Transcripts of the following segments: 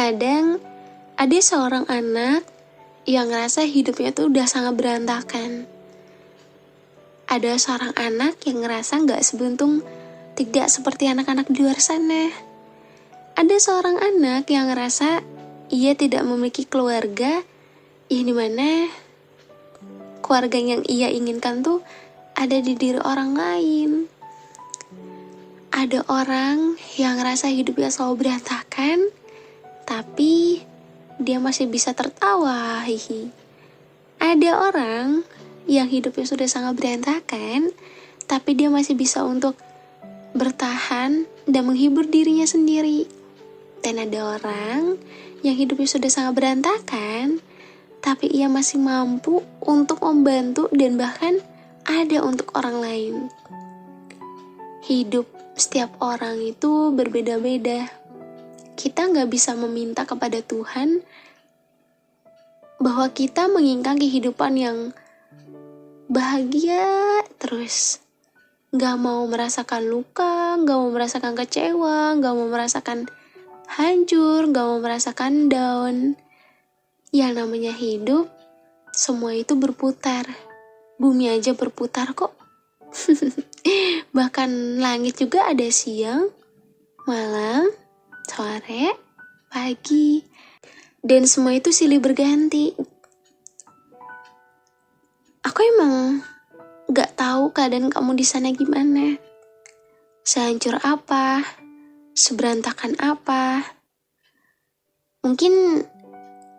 Kadang ada seorang anak yang ngerasa hidupnya tuh udah sangat berantakan. Ada seorang anak yang ngerasa gak seberuntung, tidak seperti anak-anak di luar sana. Ada seorang anak yang ngerasa ia tidak memiliki keluarga, yang dimana keluarga yang ia inginkan tuh ada di diri orang lain. Ada orang yang ngerasa hidupnya selalu berantakan, tapi dia masih bisa tertawa, hihi. Ada orang yang hidupnya sudah sangat berantakan, tapi dia masih bisa untuk bertahan dan menghibur dirinya sendiri. Dan ada orang yang hidupnya sudah sangat berantakan, tapi ia masih mampu untuk membantu dan bahkan ada untuk orang lain. Hidup setiap orang itu berbeda-beda. Kita gak bisa meminta kepada Tuhan bahwa kita menginginkan kehidupan yang bahagia terus. Gak mau merasakan luka, gak mau merasakan kecewa, gak mau merasakan hancur, gak mau merasakan down. Yang namanya hidup, semua itu berputar. Bumi aja berputar kok. Bahkan langit juga ada siang, malam, sore, pagi, dan semua itu silih berganti. Aku emang gak tahu keadaan kamu di sana gimana, sehancur apa, seberantakan apa. Mungkin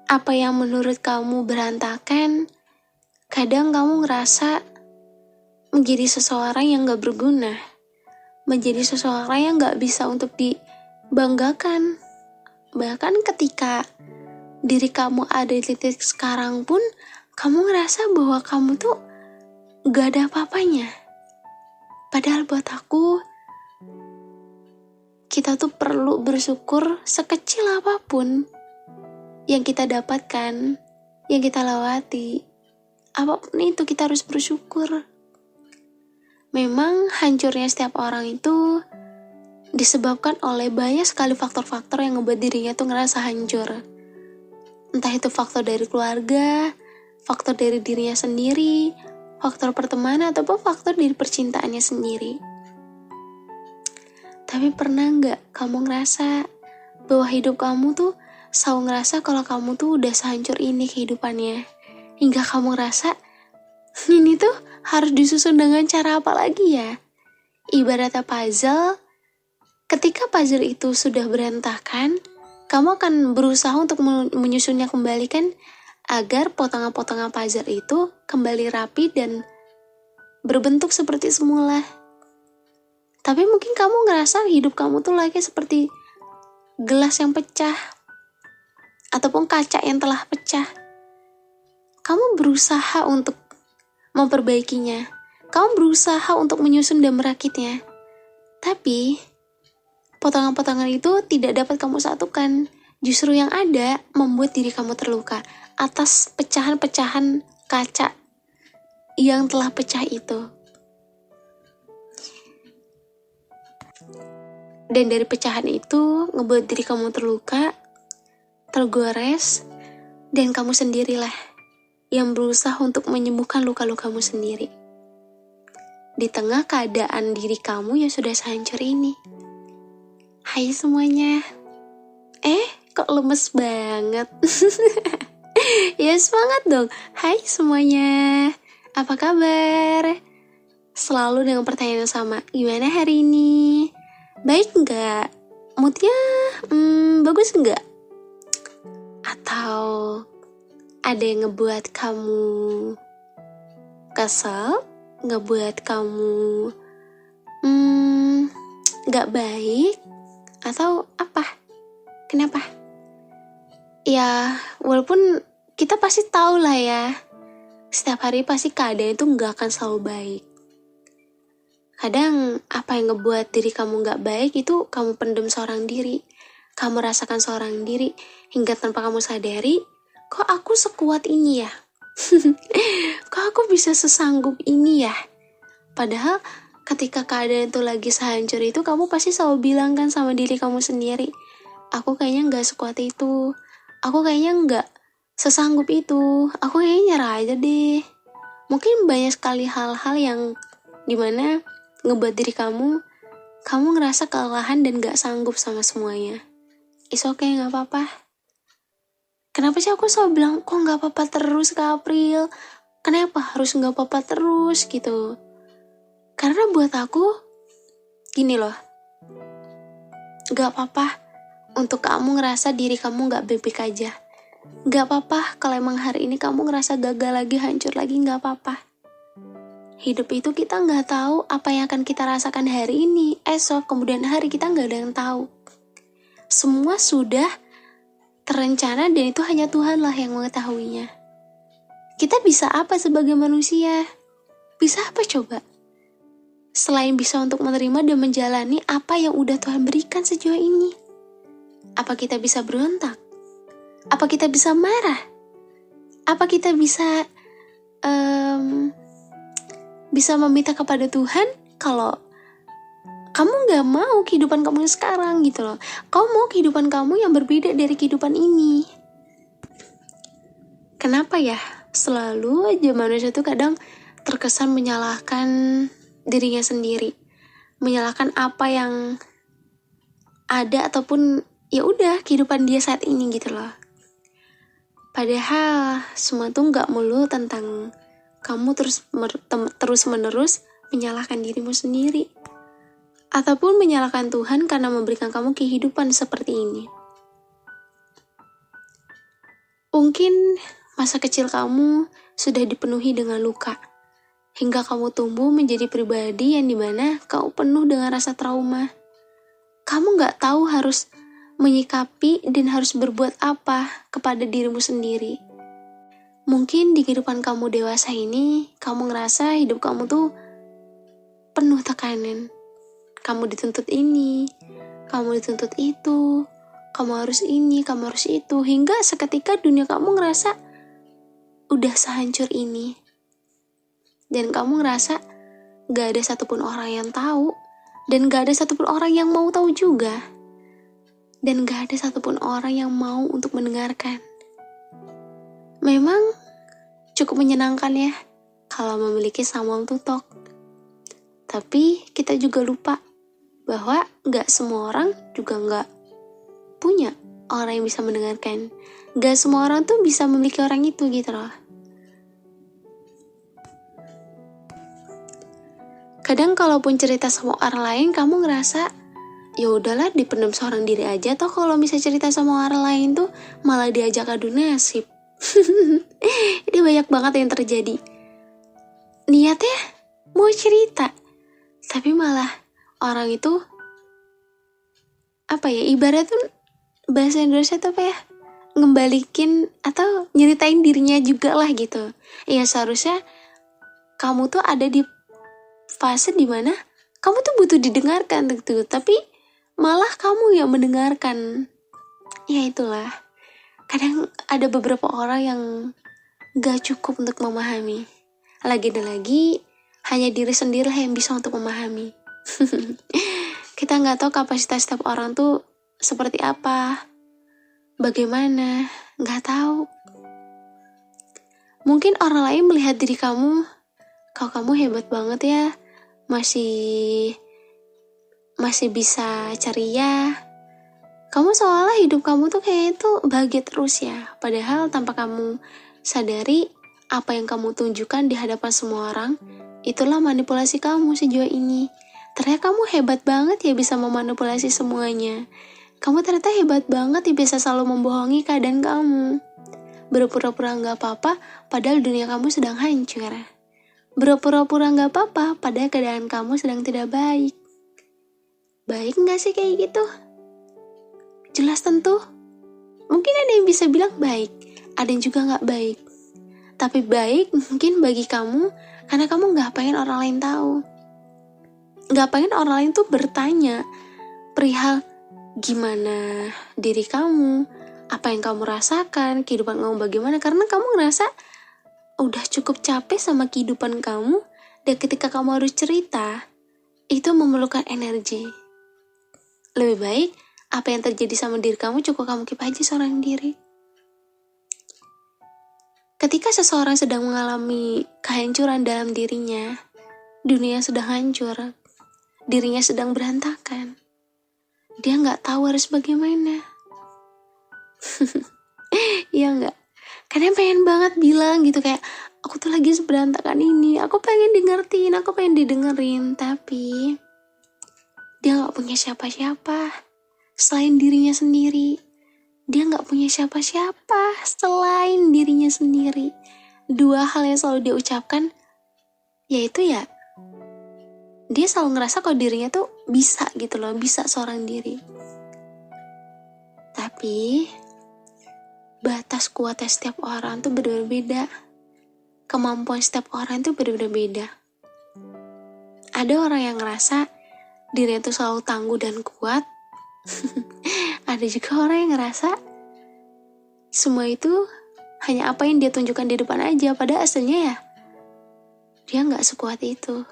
apa yang menurut kamu berantakan, kadang kamu ngerasa menjadi seseorang yang gak berguna, menjadi seseorang yang gak bisa untuk dibanggakan. Bahkan ketika diri kamu ada di titik sekarang pun, kamu ngerasa bahwa kamu tuh gak ada apa-apanya. Padahal buat aku, kita tuh perlu bersyukur sekecil apapun yang kita dapatkan, yang kita lewati. Apapun itu kita harus bersyukur. Memang hancurnya setiap orang itu disebabkan oleh banyak sekali faktor-faktor yang ngebuat dirinya tuh ngerasa hancur. Entah itu faktor dari keluarga, faktor dari dirinya sendiri, faktor pertemanan, ataupun faktor dari percintaannya sendiri. Tapi pernah gak kamu ngerasa bahwa hidup kamu tuh selalu ngerasa kalau kamu tuh udah sehancur ini kehidupannya, hingga kamu ngerasa ini tuh harus disusun dengan cara apa lagi ya? Ibaratnya puzzle, ketika puzzle itu sudah berantakan, kamu akan berusaha untuk menyusunnya kembali kan, agar potongan-potongan puzzle itu kembali rapi dan berbentuk seperti semula. Tapi mungkin kamu ngerasa hidup kamu tuh lagi seperti gelas yang pecah, ataupun kaca yang telah pecah. Kamu berusaha untuk memperbaikinya, kamu berusaha untuk menyusun dan merakitnya. Tapi potongan-potongan itu tidak dapat kamu satukan. Justru yang ada membuat diri kamu terluka atas pecahan-pecahan kaca yang telah pecah itu. Dan dari pecahan itu ngebuat diri kamu terluka, tergores, dan kamu sendirilah yang berusaha untuk menyembuhkan luka-lukamu sendiri. Di tengah keadaan diri kamu yang sudah sehancur ini. Hai semuanya. Kok lemes banget? Ya semangat dong. Hai semuanya. Apa kabar? Selalu dengan pertanyaan yang sama. Gimana hari ini? Baik nggak? Moodnya bagus nggak? Atau ada yang ngebuat kamu kesel? Ngebuat kamu nggak baik? Atau apa? Kenapa? Ya, walaupun kita pasti tahu lah ya, setiap hari pasti keadaan itu nggak akan selalu baik. Kadang apa yang ngebuat diri kamu nggak baik itu kamu pendem seorang diri, kamu rasakan seorang diri hingga tanpa kamu sadari, kok aku sekuat ini ya? Kok aku bisa sesanggup ini ya? Padahal ketika keadaan itu lagi sehancur itu, kamu pasti selalu bilang kan sama diri kamu sendiri, aku kayaknya nggak sekuat itu, aku kayaknya nggak sesanggup itu, aku kayaknya nyerah aja deh. Mungkin banyak sekali hal-hal yang dimana ngebuat diri kamu ngerasa kelelahan dan gak sanggup sama semuanya. It's okay, gak apa-apa. Kenapa sih aku selalu bilang, kok gak apa-apa terus Kak April? Kenapa harus gak apa-apa terus gitu? Karena buat aku, gini loh, gak apa-apa untuk kamu ngerasa diri kamu gak baik-baik aja. Gak apa-apa kalau emang hari ini kamu ngerasa gagal lagi, hancur lagi, gak apa-apa. Hidup itu kita gak tahu apa yang akan kita rasakan hari ini, esok, kemudian hari, kita gak ada yang tahu. Semua sudah terencana dan itu hanya Tuhan lah yang mengetahuinya. Kita bisa apa sebagai manusia? Bisa apa coba? Selain bisa untuk menerima dan menjalani apa yang udah Tuhan berikan sejauh ini. Apa kita bisa berontak? Apa kita bisa marah? Apa kita bisa meminta kepada Tuhan kalau kamu gak mau kehidupan kamu yang sekarang gitu loh. Kamu mau kehidupan kamu yang berbeda dari kehidupan ini. Kenapa ya? Selalu aja manusia tuh kadang terkesan menyalahkan dirinya sendiri. Menyalahkan apa yang ada ataupun ya udah kehidupan dia saat ini gitu loh. Padahal semua tuh gak melulu tentang kamu terus-menerus menyalahkan dirimu sendiri. Ataupun menyalahkan Tuhan karena memberikan kamu kehidupan seperti ini. Mungkin masa kecil kamu sudah dipenuhi dengan luka. Hingga kamu tumbuh menjadi pribadi yang dimana kau penuh dengan rasa trauma. Kamu gak tahu harus menyikapi dan harus berbuat apa kepada dirimu sendiri. Mungkin di kehidupan kamu dewasa ini, kamu ngerasa hidup kamu tuh penuh tekanan. Kamu dituntut ini, kamu dituntut itu, kamu harus ini, kamu harus itu. Hingga seketika dunia kamu ngerasa udah sehancur ini. Dan kamu ngerasa gak ada satupun orang yang tahu. Dan gak ada satupun orang yang mau tahu juga. Dan gak ada satupun orang yang mau untuk mendengarkan. Memang cukup menyenangkan ya kalau memiliki someone to talk. Tapi kita juga lupa bahwa gak semua orang juga gak punya orang yang bisa mendengarkan. Gak semua orang tuh bisa memiliki orang itu gitu loh. Kadang kalaupun cerita sama orang lain, kamu ngerasa ya udahlah dipendam seorang diri aja. Toh kalau bisa cerita sama orang lain tuh malah diajak adu nasib. Ini banyak banget yang terjadi. Niatnya mau cerita, tapi malah orang itu apa ya, ibarat tuh bahasa Indonesia tuh apa ya, ngembalikin atau nyeritain dirinya juga lah gitu. Ya seharusnya kamu tuh ada di fase dimana kamu tuh butuh didengarkan gitu, tapi malah kamu yang mendengarkan. Ya itulah, kadang ada beberapa orang yang gak cukup untuk memahami. Lagi dan lagi, hanya diri sendiri yang bisa untuk memahami. Kita gak tahu kapasitas setiap orang tuh seperti apa, bagaimana, gak tahu. Mungkin orang lain melihat diri kamu, kalau kamu hebat banget ya, masih bisa ceria. Kamu seolah hidup kamu tuh kayak itu bahagia terus ya. Padahal tanpa kamu sadari, apa yang kamu tunjukkan di hadapan semua orang, itulah manipulasi kamu sejauh ini. Ternyata kamu hebat banget ya bisa memanipulasi semuanya. Kamu ternyata hebat banget ya bisa selalu membohongi keadaan kamu. Berpura-pura gak apa-apa, padahal dunia kamu sedang hancur. Berpura-pura gak apa-apa, padahal keadaan kamu sedang tidak baik. Baik gak sih kayak gitu? Jelas tentu. Mungkin ada yang bisa bilang baik, ada yang juga gak baik. Tapi baik mungkin bagi kamu, karena kamu gak pengen orang lain tahu. Gak pengen orang lain tuh bertanya perihal gimana diri kamu, apa yang kamu rasakan, kehidupan kamu bagaimana. Karena kamu ngerasa udah cukup capek sama kehidupan kamu, dan ketika kamu harus cerita, itu memerlukan energi. Lebih baik Apa yang terjadi sama diri kamu cukup kamu keep aja seorang diri. Ketika seseorang sedang mengalami kehancuran dalam dirinya, dunia sedang hancur, dirinya sedang berantakan, dia nggak tahu harus bagaimana. Iya nggak? Kadang pengen banget bilang gitu kayak, aku tuh lagi seberantakan ini, aku pengen dengerin, aku pengen didengerin, tapi dia nggak punya siapa-siapa selain dirinya sendiri. Dia nggak punya siapa-siapa selain dirinya sendiri. Dua hal yang selalu dia ucapkan, yaitu ya, dia selalu ngerasa kalau dirinya tuh bisa gitu loh, bisa seorang diri. Tapi batas kuatnya setiap orang tuh berbeda-beda. Kemampuan setiap orang tuh berbeda-beda. Ada orang yang ngerasa dirinya tuh selalu tangguh dan kuat. Ada juga orang yang ngerasa semua itu hanya apa yang dia tunjukkan di depan aja, padahal aslinya ya dia nggak sekuat itu.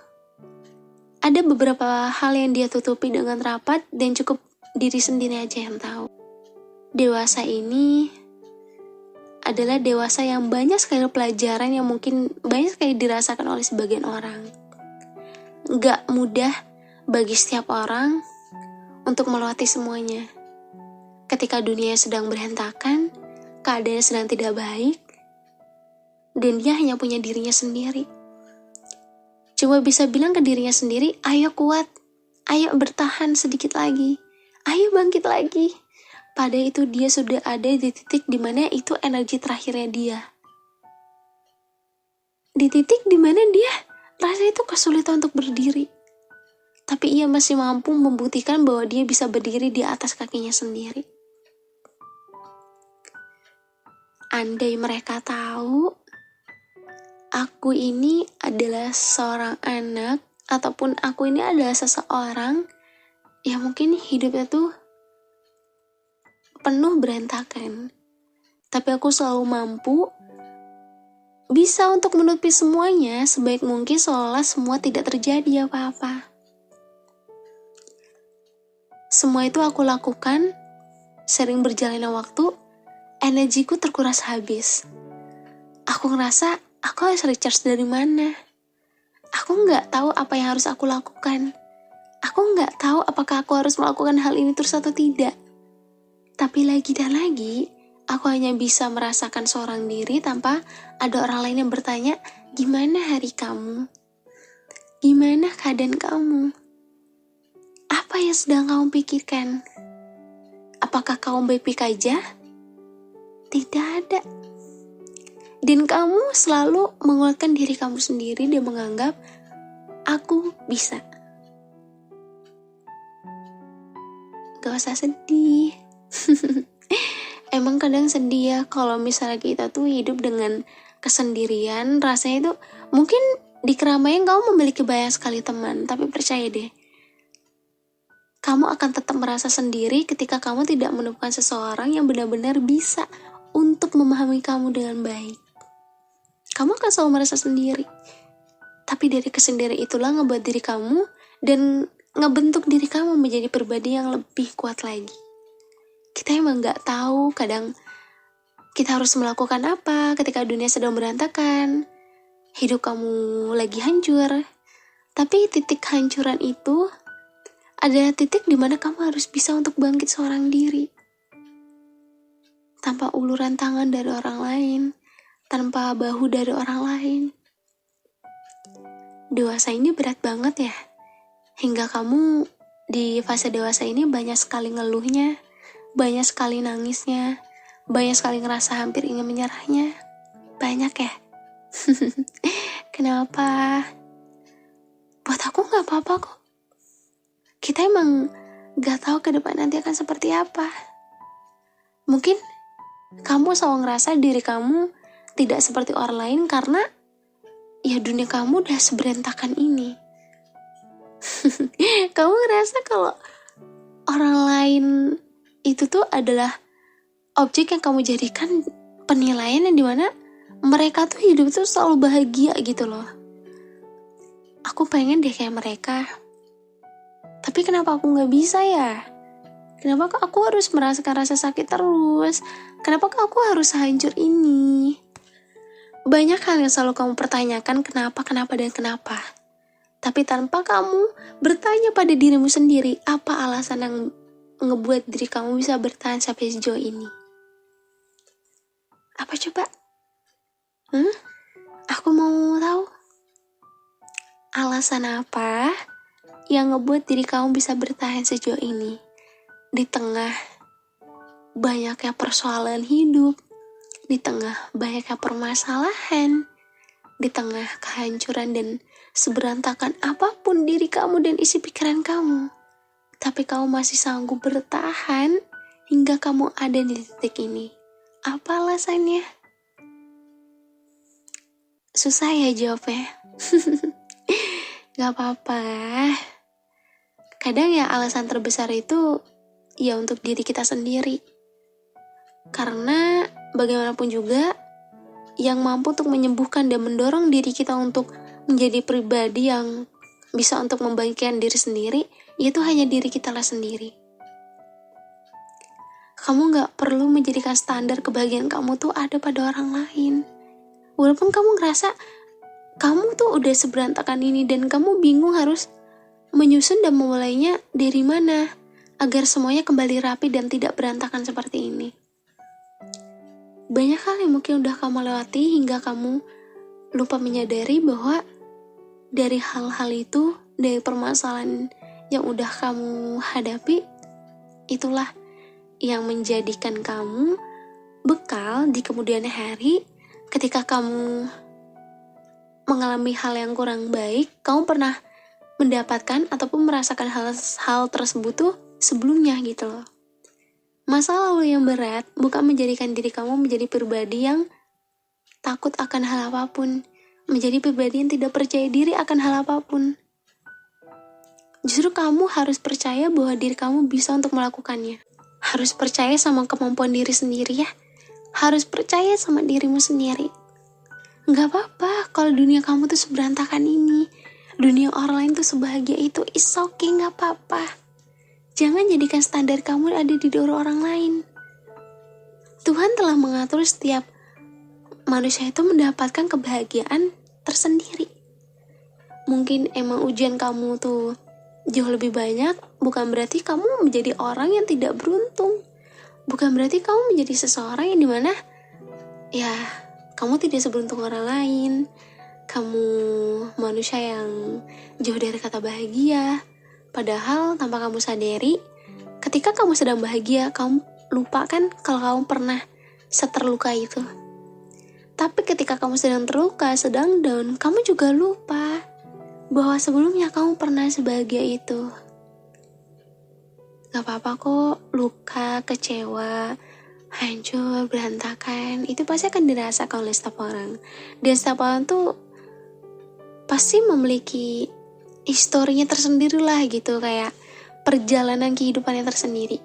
Ada beberapa hal yang dia tutupi dengan rapat dan cukup diri sendiri aja yang tahu. Dewasa ini adalah dewasa yang banyak sekali pelajaran yang mungkin banyak sekali dirasakan oleh sebagian orang. Nggak mudah bagi setiap orang untuk melewati semuanya. Ketika dunia sedang berantakan, keadaannya sedang tidak baik, dan dia hanya punya dirinya sendiri. Coba bisa bilang ke dirinya sendiri, ayo kuat, ayo bertahan sedikit lagi, ayo bangkit lagi. Padahal itu dia sudah ada di titik dimana itu energi terakhirnya dia. Di titik dimana dia rasanya itu kesulitan untuk berdiri. Tapi ia masih mampu membuktikan bahwa dia bisa berdiri di atas kakinya sendiri. Andai mereka tahu, aku ini adalah seorang anak, ataupun aku ini adalah seseorang yang mungkin hidupnya tuh penuh berantakan. Tapi aku selalu mampu bisa untuk menutupi semuanya sebaik mungkin seolah semua tidak terjadi apa-apa. Semua itu aku lakukan, sering berjalannya waktu, energiku terkuras habis. Aku ngerasa, aku harus recharge dari mana? Aku nggak tahu apa yang harus aku lakukan. Aku nggak tahu apakah aku harus melakukan hal ini terus atau tidak. Tapi lagi dan lagi, aku hanya bisa merasakan seorang diri tanpa ada orang lain yang bertanya, gimana hari kamu? Gimana keadaan kamu? Apa yang sedang kamu pikirkan? Apakah kamu baik-baik aja? Tidak ada. Dan kamu selalu menguatkan diri kamu sendiri dan menganggap, aku bisa. Gak usah sedih. Emang kadang sedih ya kalau misalnya kita tuh hidup dengan kesendirian. Rasanya itu mungkin di keramaian kamu memiliki banyak sekali teman, tapi percaya deh, kamu akan tetap merasa sendiri ketika kamu tidak menemukan seseorang yang benar-benar bisa untuk memahami kamu dengan baik. Kamu akan selalu merasa sendiri. Tapi dari kesendirian itulah ngebuat diri kamu dan ngebentuk diri kamu menjadi pribadi yang lebih kuat lagi. Kita emang gak tahu kadang kita harus melakukan apa ketika dunia sedang berantakan. Hidup kamu lagi hancur. Tapi titik hancuran itu adalah titik di mana kamu harus bisa untuk bangkit seorang diri. Tanpa uluran tangan dari orang lain, tanpa bahu dari orang lain. Dewasa ini berat banget ya. Hingga kamu di fase dewasa ini banyak sekali ngeluhnya, banyak sekali nangisnya, banyak sekali ngerasa hampir ingin menyerahnya. Banyak ya. Kenapa? Buat aku gak apa-apa kok. Kita emang gak tahu ke depan nanti akan seperti apa. Mungkin kamu selalu ngerasa diri kamu tidak seperti orang lain karena ya dunia kamu udah seberantakan ini. Kamu ngerasa kalau orang lain itu tuh adalah objek yang kamu jadikan penilaian yang dimana mereka tuh hidup tuh selalu bahagia gitu loh. Aku pengen deh kayak mereka. Tapi kenapa aku gak bisa ya? Kenapa kok aku harus merasakan rasa sakit terus? Kenapa kok aku harus hancur ini? Banyak hal yang selalu kamu pertanyakan kenapa, dan kenapa. Tapi tanpa kamu bertanya pada dirimu sendiri, apa alasan yang ngebuat diri kamu bisa bertahan sampai sejauh ini? Apa coba? Aku mau tahu. Alasan apa yang ngebuat diri kamu bisa bertahan sejauh ini? Di tengah banyaknya persoalan hidup, di tengah banyaknya permasalahan, di tengah kehancuran dan seberantakan apapun diri kamu dan isi pikiran kamu, tapi kamu masih sanggup bertahan hingga kamu ada di titik ini. Apa alasannya? Susah ya jawabnya. Gak apa-apa. Kadang ya alasan terbesar itu ya untuk diri kita sendiri. Karena bagaimanapun juga yang mampu untuk menyembuhkan dan mendorong diri kita untuk menjadi pribadi yang bisa untuk membagikan diri sendiri, yaitu hanya diri kita lah sendiri. Kamu gak perlu menjadikan standar kebahagiaan kamu tuh ada pada orang lain. Walaupun kamu ngerasa kamu tuh udah seberantakan ini dan kamu bingung harus menyusun dan memulainya dari mana agar semuanya kembali rapi dan tidak berantakan seperti ini. Banyak hal yang mungkin udah kamu lewati hingga kamu lupa menyadari bahwa dari hal-hal itu, dari permasalahan yang udah kamu hadapi, itulah yang menjadikan kamu bekal di kemudian hari ketika kamu mengalami hal yang kurang baik, kamu pernah mendapatkan ataupun merasakan hal tersebut tuh sebelumnya gitu loh. Masa lalu yang berat bukan menjadikan diri kamu menjadi pribadi yang takut akan hal apapun, menjadi pribadi yang tidak percaya diri akan hal apapun. Justru kamu harus percaya bahwa diri kamu bisa untuk melakukannya. Harus percaya sama kemampuan diri sendiri ya. Harus percaya sama dirimu sendiri. Gak apa-apa kalau dunia kamu tuh seberantakan ini, dunia orang lain tuh sebahagia itu, it's okay, gak apa-apa. Jangan jadikan standar kamu ada di diri orang lain. Tuhan telah mengatur setiap manusia itu mendapatkan kebahagiaan tersendiri. Mungkin emang ujian kamu tuh jauh lebih banyak, bukan berarti kamu menjadi orang yang tidak beruntung. Bukan berarti kamu menjadi seseorang yang dimana ya kamu tidak seberuntung orang lain. Kamu manusia yang jauh dari kata bahagia. Padahal tanpa kamu sadari, ketika kamu sedang bahagia, kamu lupa kan kalau kamu pernah seterluka itu. Tapi ketika kamu sedang terluka, sedang down, kamu juga lupa bahwa sebelumnya kamu pernah sebahagia itu. Gak apa-apa kok, luka, kecewa, hancur, berantakan, itu pasti akan dirasakan oleh setiap orang. Dan setiap orang tuh pasti memiliki historinya tersendiri lah gitu, kayak perjalanan kehidupannya tersendiri.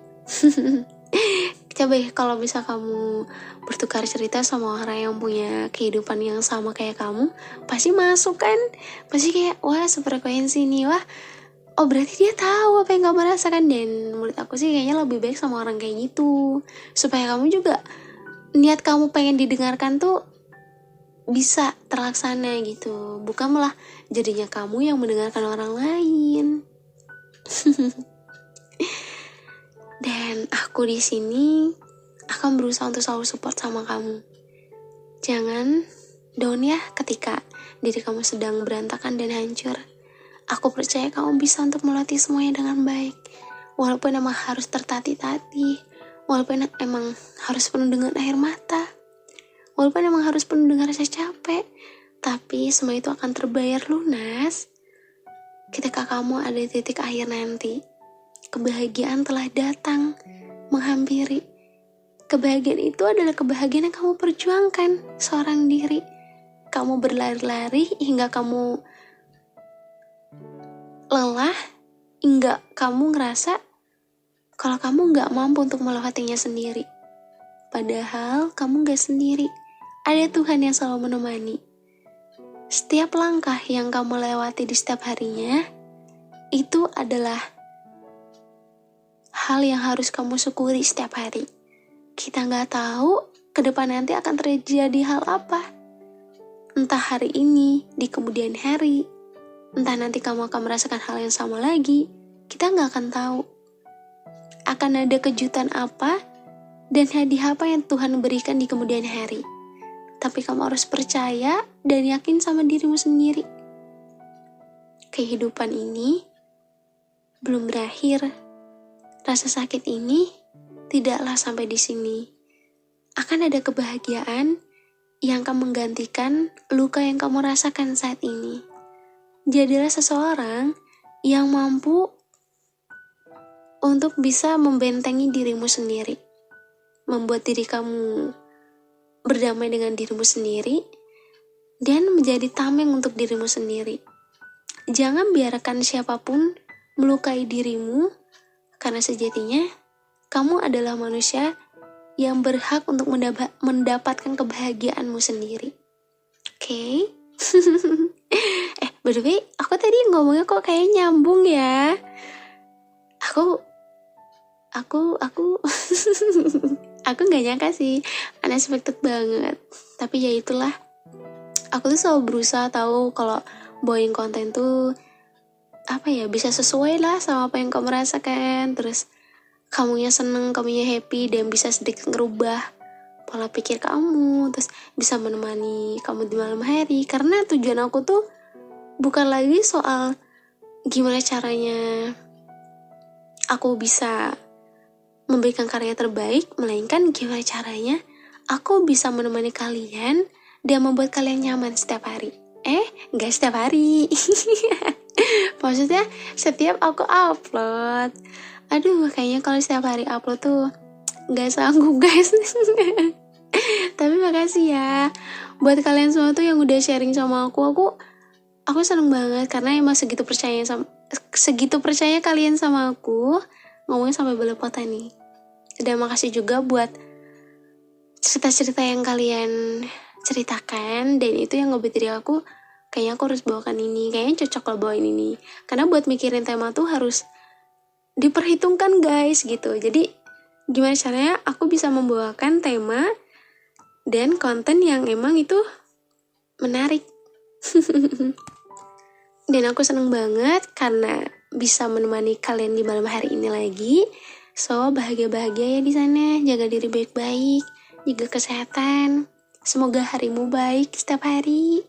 Coba ya kalau bisa kamu bertukar cerita sama orang yang punya kehidupan yang sama kayak kamu, pasti masuk kan? Pasti kayak, wah sefrekuensi nih, wah oh berarti dia tahu apa yang kamu rasakan. Dan menurut aku sih kayaknya lebih baik sama orang kayak gitu, supaya kamu juga niat kamu pengen didengarkan tuh bisa terlaksana gitu, bukan malah jadinya kamu yang mendengarkan orang lain. Dan aku di sini akan berusaha untuk selalu support sama kamu. Jangan down ya ketika diri kamu sedang berantakan dan hancur. Aku percaya kamu bisa untuk melatih semuanya dengan baik. Walaupun emang harus tertatih-tatih, walaupun emang harus penuh dengan air mata, walaupun emang harus penuh dengan rasa capek, tapi semua itu akan terbayar lunas ketika kamu ada di titik akhir nanti. Kebahagiaan telah datang, menghampiri. Kebahagiaan itu adalah kebahagiaan yang kamu perjuangkan seorang diri. Kamu berlari-lari hingga kamu lelah, hingga kamu ngerasa kalau kamu gak mampu untuk melewatinya sendiri. Padahal kamu gak sendiri. Ada Tuhan yang selalu menemani. Setiap langkah yang kamu lewati di setiap harinya, itu adalah hal yang harus kamu syukuri setiap hari. Kita nggak tahu ke depan nanti akan terjadi hal apa. Entah hari ini, di kemudian hari, entah nanti kamu akan merasakan hal yang sama lagi. Kita nggak akan tahu. Akan ada kejutan apa dan hadiah apa yang Tuhan berikan di kemudian hari. Tapi kamu harus percaya dan yakin sama dirimu sendiri. Kehidupan ini belum berakhir. Rasa sakit ini tidaklah sampai di sini. Akan ada kebahagiaan yang akan menggantikan luka yang kamu rasakan saat ini. Jadilah seseorang yang mampu untuk bisa membentengi dirimu sendiri. Membuat diri kamu berdamai dengan dirimu sendiri dan menjadi tameng untuk dirimu sendiri. Jangan biarkan siapapun melukai dirimu, karena sejatinya kamu adalah manusia yang berhak untuk mendapatkan kebahagiaanmu sendiri. Oke? By the way, aku tadi ngomongnya kok kayak nyambung ya. Aku aku nggak nyangka sih, unexpected banget. Tapi ya itulah, aku tuh selalu berusaha tahu kalau bawain konten tuh bisa sesuai lah sama apa yang kamu rasakan. Terus kamunya seneng, kamunya happy, dan bisa sedikit ngerubah pola pikir kamu, terus bisa menemani kamu di malam hari. Karena tujuan aku tuh bukan lagi soal gimana caranya aku bisa memberikan karya terbaik, melainkan gimana caranya aku bisa menemani kalian dan membuat kalian nyaman setiap hari. Nggak setiap hari. Maksudnya setiap aku upload. Aduh, kayaknya kalau setiap hari upload tuh nggak sanggup guys. Tapi makasih ya buat kalian semua tuh yang udah sharing sama aku seneng banget karena emang segitu percaya kalian sama aku, ngomongin sampai belepotan nih. Dan makasih juga buat cerita-cerita yang kalian ceritakan, dan itu yang ngebuat diri aku kayaknya aku harus bawakan ini, kayaknya cocok kalau bawain ini. Karena buat mikirin tema tuh harus diperhitungkan guys gitu. Jadi gimana caranya aku bisa membawakan tema dan konten yang emang itu menarik. Dan aku seneng banget karena bisa menemani kalian di malam hari ini lagi. So, bahagia-bahagia ya di sana, jaga diri baik-baik, jaga kesehatan. Semoga harimu baik setiap hari.